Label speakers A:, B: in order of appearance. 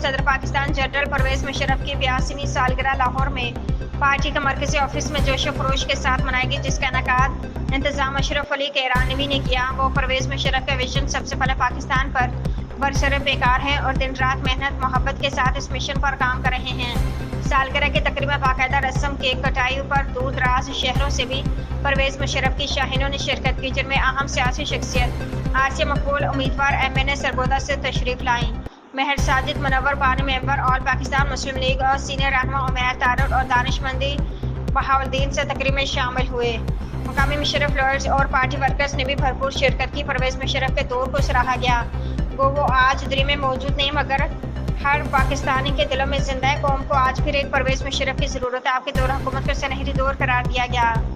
A: صدر پاکستان جنرل پرویز مشرف کی بیاسویں سالگرہ لاہور میں پارٹی کا مرکزی آفس میں جوش و خروش کے ساتھ منائی گئی، جس کا انعقاد انتظام اشرف کیرانوی نے کیا۔ وہ پرویز مشرف کا ویژن سب سے پہلے پاکستان پر برسرپیکار ہے اور دن رات محنت محبت کے ساتھ اس مشن پر کام کر رہے ہیں۔ سالگرہ کی تقریب میں باقائدہ رسم کے کٹائی پر دور دراز شہروں سے بھی پرویز مشرف کی شاہینوں نے شرکت کی، جن میں اہم سیاسی شخصیت عارضی مقبول امیدوار ایم سرگودا سے تشریف لائیں۔ مہر ساجد منور بانی ممبر آل پاکستان مسلم لیگ اور سینئر رہنما عمیر طارق اور دانشمندی بہاولدین سے تقریب میں شامل ہوئے۔ مقامی مشرف لائرز اور پارٹی ورکرز نے بھی بھرپور شرکت کی۔ پرویز مشرف کے دور کو سراہا گیا۔ وہ آج دلی میں موجود نہیں، مگر ہر پاکستانی کے دلوں میں زندہ ہے۔ قوم کو آج پھر ایک پرویز مشرف کی ضرورت ہے۔ آپ کے دور حکومت کو سنہری دور قرار دیا گیا۔